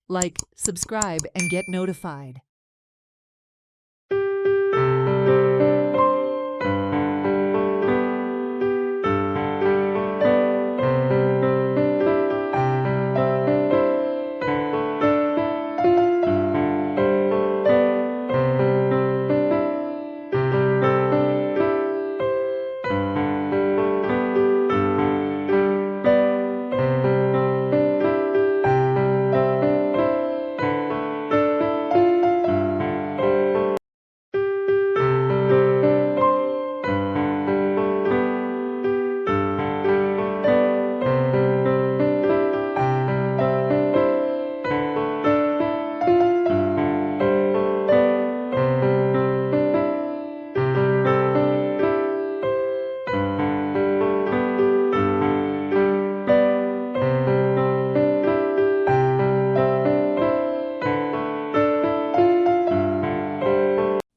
Like, subscribe, and get notified.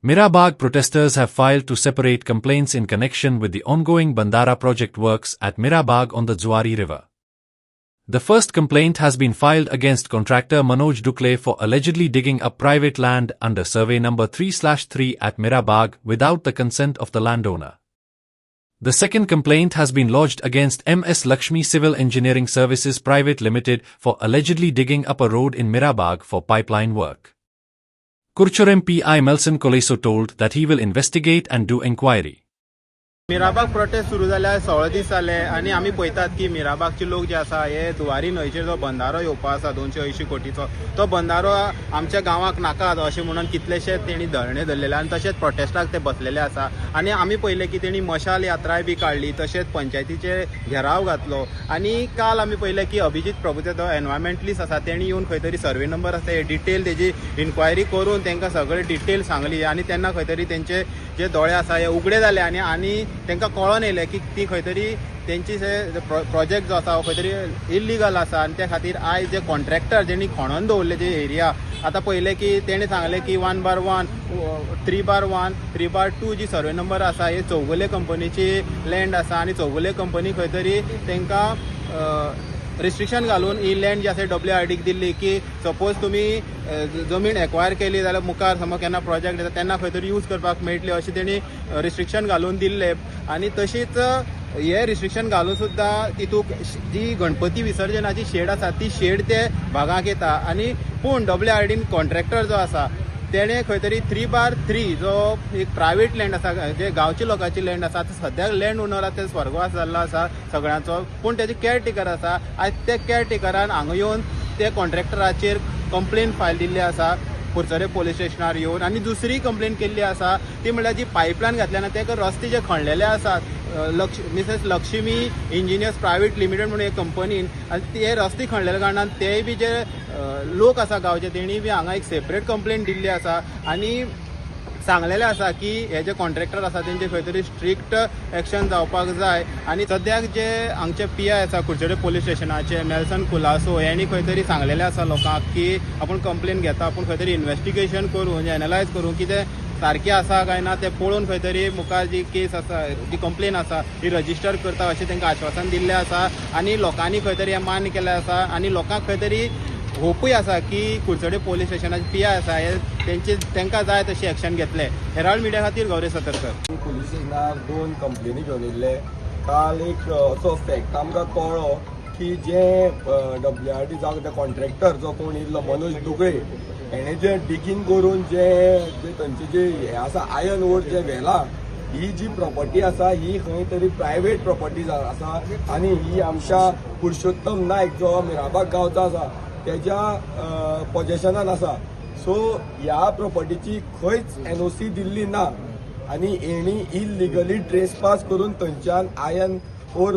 Mirabagh protesters have filed to separate complaints in connection with the ongoing Bandara project works at Mirabagh on the Zuari River. The first complaint has been filed against contractor Manoj Dukle for allegedly digging up private land under survey number 3/3 at Mirabagh without the consent of the landowner. The second complaint has been lodged against MS Lakshmi Civil Engineering Services Private Limited for allegedly digging up a road in Mirabagh for pipeline work. Kurchurem PI Melson Coleso told that he will investigate and do inquiry. Mirabag prostate सुरू जाल्यार 16 दीस जाले आनी आमी पळयतात की मिराबागचे लोक जे आसा हे दुवारी न्हंयचेर जो बंधारो येवपा आसा 280 कोटीचो तो बंधारो आमच्या गांवाक नाकात अशें म्हणून कितलेशेच तेणी धरणे धरलेले आनी तशेंच प्रोटेस्टाक ते बसलेले आसा आनी आमी पळयलें की तेणी मशाल यात्राय बी काडली तशेंच पंचायतीचे घेराव घातलो आनी काल आमी पळयलें की अभिजीत प्रभुते जो एनवायरमेंटलिस्ट आसा तेणी येवन खंय तरी सर्वे नंबर आसा हे डिटेल तेजी इन्क्वायरी करून तांकां सगळे डिटेल सांगली आनी तेन्ना खंय तरी तेंचे जे दोळे आसा हे उगडे जाले आनी तांकां कळोन येयलें की ती खंय तरी तेंची प्रोजेक्ट जो आसा खंय तरी इल्लिगल आसा आनी त्या खातीर आयज जे कॉन्ट्रॅक्टर जेणी खणून दवरले जे एरिया आतां पळयलें की तेणें सांगलें की 1/1 3/1 3/2 जी सर्वे नंबर आसा हे चौगुले कंपनीची लँड आसा आनी चौगुले कंपनी खंय तरी तांकां रिस्ट्रिक्शन घालून ही लँड जी आसा WRDक दिल्ली की सपोज तुमी जमीन एक्वायर केली जाल्यार मुखार समज केन्ना प्रोजेक्ट येता तेन्ना खंय तरी यूज करपाक मेळटली अशें तेणी रिस्ट्रिक्शन घालून दिल्ले आनी तशीच हे रिस्ट्रिक्शन घालून सुद्दां तितूंत जी गणपती विसर्जनाची शेड आसा ती शेड ते भागाक येता आनी पूण WRDन कॉन्ट्रॅक्टर जो आसा तेणें खंय तरी 3/3 जो एक प्रायवेट लँड आसा जे गांवच्या लोकांची लँड आसा सद्याक लँड ओनर आसा ते स्वर्गवास जाल्लो आसा सगळ्यांचो पूण तेजे केअरटेकर आसा आयज त्या केअरटेकरान हांगा येवन ते कॉन्ट्रॅक्टराचेर कंप्लेन फायल दिल्ली आसा कुडचडे पुलीस स्टेशनार येवन आनी दुसरी कंप्लेन केल्ली आसा ती म्हणल्यार जी पायपलायन घातल्या ना तेका रस्ते जे खणलेले आसात Mrs Lakshmi engineers private limited म्हणून एक कंपनीन आनी ते रस्ते खणलेल्या कारणान तेय बी जे लोक आसा गांवचे तेणी बी हांगा एक सेपरेट कंप्लेन दिल्ली आसा आनी सांगलेलें आसा की हे जे कॉन्ट्रॅक्टर आसा तेंचे खंय तरी स्ट्रिक्ट एक्शन जावपाक जाय आनी सद्याक जे हांगचे PI आसा कुडचडे पुलीस स्टेशनाचे मेल्सन कुलासो हेणी खंय तरी सांगलेलें आसा लोकांक की आपूण कंप्लेन घेता आपूण खंय तरी इन्व्हेस्टिगेशन करून एनालायज करून की ते सारकें आसा काय ना ते पळोवन खंय तरी मुखार जी केस आसा जी कंप्लेन आसा ती रजिस्टर करता अशें तांकां आश्वासन दिल्लें आसा आनी लोकांनी खंय तरी हें मान्य केलें आसा आनी लोकांक खंय तरी होपूय आसा की कुडचडे पुलीस स्टेशनाचे PI आसा हे तांकां जाय तशी एक्शन घेतले. हेराल्ड मिडिया खातीर गौरी सतरकर. पुलीस स्टेशनार 2 कंप्लेनी घेवन येयल्ले. काल एक असो फॅक्ट आमकां कळ्ळो की जे WRD जावं ते कॉन्ट्रॅक्टर जो कोण येयल्लो मनोज दुगळे हेणे जे डिगींग करून जे थंयचे जे हे आसा आयर्न ओर जे व्हेला ही जी प्रॉपर्टी आसा ही खंय तरी प्रायवेट प्रॉपर्टी आसा आनी ही आमच्या पुरुषोत्तम नायक जो मिराबाग गांवचो आसा त्याच्या पोजेशनान आसा. सो ह्या प्रॉपर्टीची खंयच NOC दिल्ली ना आनी हेणी इलिगली ट्रेसपास करून थंयच्यान आयर्न ओर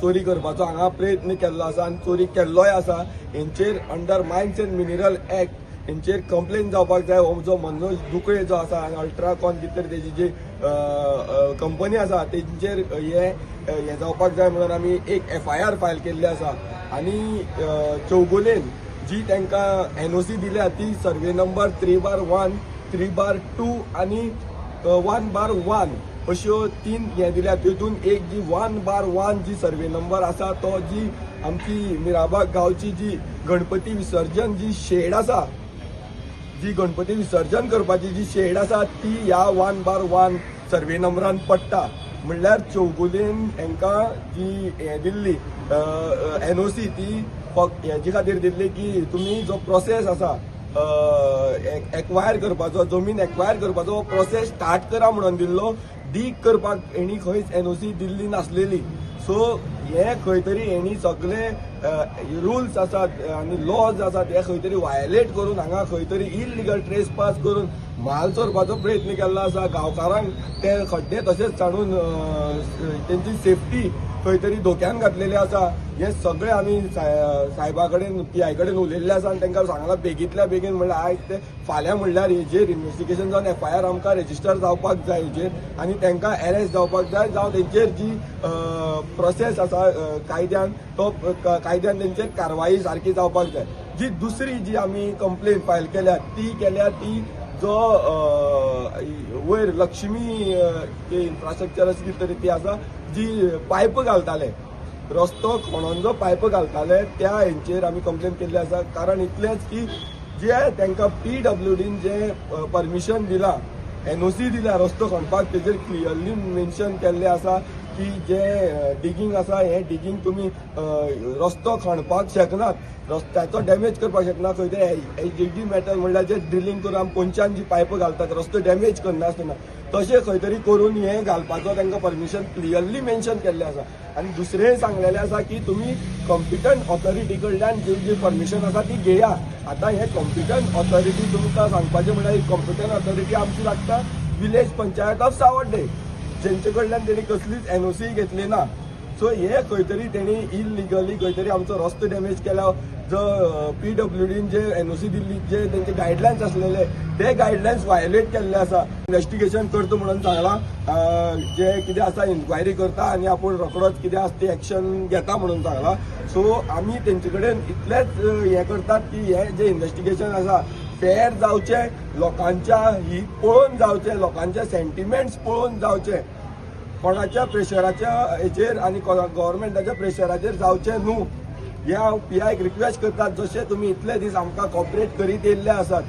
चोरी करपाचो हांगा प्रयत्न केल्लो आसा आनी चोरी केल्लोय आसा. हेंचेर under mines and mineral act हेंचेर कंप्लेन जावपाक जाय. हो जो मनोज दुकळे जो आसा आनी अल्ट्राकॉन कितें तरी तेजी जी कंपनी आसा तेंचेर हे जावपाक जाय म्हणून आमी एक FIR फायल केल्ली आसा. आनी चौगुलेन जी तांकां NOC दिल्या ती सर्वे नंबर 3/1 3/2 आनी 1/1 अश्यो 3 हे दिल्या. तितून एक जी 1/1 जी सर्वे नंबर आसा तो जी आमची मिराबाग गांवची जी गणपती विसर्जन जी शेड आसा, जी गणपती विसर्जन करपाची जी शेड आसा ती ह्या 1/1 सर्वे नंबरान पडटा. म्हणल्यार चौगुलेन हांकां जी हें दिल्ली NOC ती फक्त हेजे खातीर दिल्ली की तुमी जो प्रोसेस आसा एक्वायर करपाचो, जमीन एक्वायर करपाचो प्रोसेस स्टार्ट करा म्हणून दिल्लो. डीग करपाक हेणी खंयच NOC दिल्ली नासलेली. सो हे खंय तरी हेणी सगळे रुल्स आसात आनी लॉज आसात हे खंय तरी वायलेट करून हांगा खंय तरी इलिगल ट्रेसपास करून म्हाल चोरपाचो प्रयत्न केल्लो आसा. गांवकारांक ते खड्डे तशेंच सांडून तेंची सेफ्टी खंय तरी धोक्यान घातलेली आसा. हे सगळे आमी सायबा कडेन PI कडेन उलयल्ले आसा आनी तांकां सांगलां बेगींतल्या बेगीन म्हणल्यार आयज ते फाल्यां म्हणल्यार हेजेर इन्व्हेस्टिगेशन जावन FIR आमकां रेजिस्टर जावपाक जाय हेजेर आनी तांकां अरेस्ट जावपाक जाय. जावं तेंचेर जी प्रोसेस आसा कायद्यान तो कायद्यान तेंचेर कारवाई सारकी जावपाक जाय. जी दुसरी जी आमी कंप्लेन फायल केल्या ती जो वयर लक्ष्मी इन्फ्रास्ट्रक्चर अशी कितें तरी ती आसा जी पायप घालताले, रस्तो खणून जो पायप घालताले त्या हेंचेर आमी कंप्लेन केल्ली आसा. कारण इतलेंच की जे तांकां PWDन जे परमिशन दिलां, NOC दिल्या रस्तो खणपाक तेजेर क्लियरली मेन्शन केल्लें आसा की जे डिगींग आसा हें डिगींग तुमी रस्तो खणपाक शकनात, रस्त्याचो डॅमेज करपाक शकना. खंय ते HDD मेटल म्हणल्यार जे ड्रिलींग करून आमी पोंच्यान जी पायप घालतात रस्तो डॅमेज करनासतना तशें खंय तरी करून हें घालपाचो तांकां परमिशन क्लियरली मेन्शन केल्लें आसा. आनी दुसरें सांगलेलें आसा की तुमी कॉम्पिटंट ऑथॉरिटी कडल्यान जी परमिशन आसा ती घेया. आतां हें कॉम्पिटंट ऑथॉरिटी तुमकां सांगपाचें म्हणल्यार ही कॉम्पिटंट ऑथॉरिटी आमची लागता विलेज पंचायत ऑफ सावड्डे, जेंचे कडल्यान तेणी कसलीच NOC घेतली ना. सो हे खंय तरी तेणी इलिगली खंय तरी आमचो रस्तो डॅमेज केला. जो PWDन जे NOC दिल्ली जे तेंचे गायडलायन्स आसलेले ते गायडलायन्स वायलेट केल्ले आसा. इन्व्हेस्टिगेशन करता म्हणून सांगलां, जे कितें आसा इन्क्वायरी करता आनी आपूण रोखडोच कितें आसा ती एक्शन घेता म्हणून सांगलां. सो आमी तेंचे कडेन इतलेंच हें करतात की हे जे इन्व्हेस्टिगेशन आसा फेर जावचें, लोकांच्या ही पळोवन जावचें, लोकांचे सेंटिमेंट्स पळोवन जावचें, कोणाच्या प्रेशराच्या हेचेर आनी गव्हर्मेंटाच्या प्रेशराचेर जावचें न्हू. हे हांव PIक रिक्वेस्ट करतात. जशें तुमी इतले दीस आमकां कॉपरेट करीत येयल्ले आसात,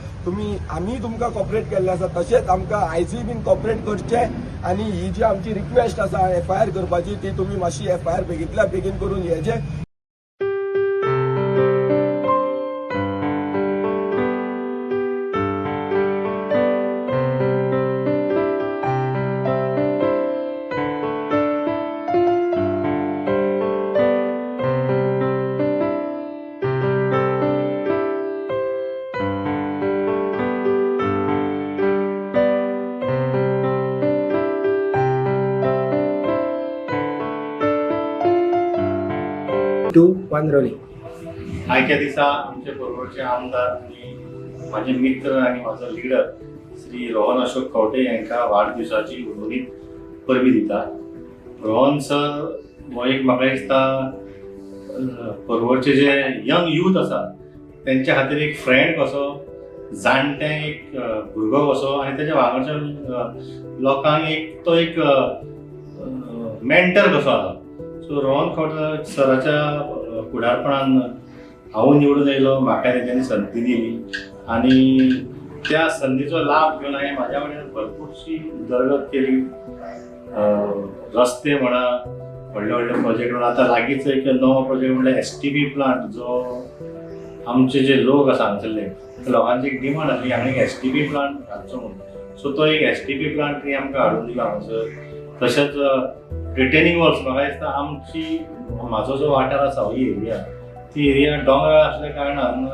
आमी तुमकां कॉपरेट केल्ले आसा तशेंच आमकां आयजूय बीन कॉपरेट करचें. आनी ही जी आमची रिक्वेस्ट आसा FIR करपाची ती तुमी मातशी FIR बेगींतल्या बेगीन करून हेजें टू वांद्रोली. आयच्या दिसा आमचे बरोबरचे आमदार आनी माझे मित्र आनी म्हाजो लिडर श्री रोहन अशोक खंवटे हांकां वाडदिवसाची उर्वरीत परबी दिता. रोहन सर हो एक म्हाका दिसता परवरचे जे यंग यूथ आसा तेंच्या खातीर एक फ्रेंड कसो, जाणटे एक भुरगो कसो आनी तेच्या वांगडच्या लोकांक तो एक मेंटर कसो आसा. सो रोहन खंवटे सराच्या फुडारपणान हांव निवडून येयलो, म्हाका तेंच्यांनी संदी दिली आनी त्या संदीचो लाभ घेवन हांवें म्हाज्या कडेन भरपूरशी उदरगत केली. रस्ते म्हणा, व्हडले व्हडले प्रोजेक्ट म्हणा. आतां लागींच एक नवो प्रोजेक्ट म्हणल्यार STP प्लांट, जो आमचे जे लोक आसा हांगसरले लोकांची एक डिमांड आसली हांगा एक STP प्लांट घालचो म्हणून. सो तो एक STP प्लांट आमकां हाडून दिलो हांगासर. तशेंच रिटेनिंग वॉल्स म्हाका दिसता आमची म्हाजो जो वाठार आसा ही एरिया, ती एरिया दोंगराळ आसल्या कारणान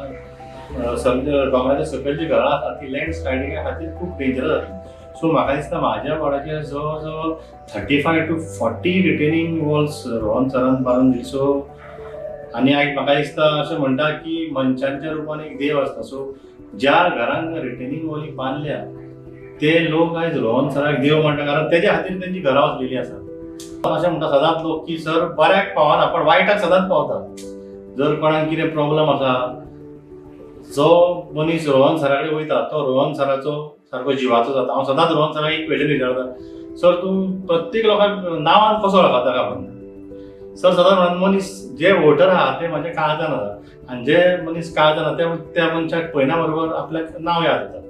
दोंगराच्या सकयल घरां आसा ती लँडस्लायडिंगा खातीर खूब डेंजरस जातली. सो म्हाका दिसता म्हाज्या वाड्याचेर जवळ जवळ 35 to 40 रिटेनिंग वॉल्स रोहन सरान बांदून दिली. सो आनी आयज म्हाका दिसता अशें म्हणटा की मनशांच्या रुपान एक देव आसता. सो ज्या घरांक रिटेनिंग वॉली बांदल्या ते लोक आयज रोहन सराक देव म्हणटा, कारण तेज्या खातीर तेंची घरां वचलेली आसा. अशें म्हणटा सदांच लोक की सर बऱ्याक पावना पण वायटाक सदांच पावता. जर कोणाक कितें प्रॉब्लम आसा, जो मनीस रोहन सरा कडेन वयता तो रोहन सराचो सारको जिवाचो जाता. हांव सदांच रोहन सराक एक क्वेश्चन विचारता, सर तूं प्रत्येक लोकांक नांवान कसो वळखता काय म्हणून. सर्वसाधारण मनीस जे वोटर आहा ते माझ्या काळजान आसा आणि जे मनीस काळजान त्या मनशाक पळयना बरोबर आपल्याक नाव याद येता.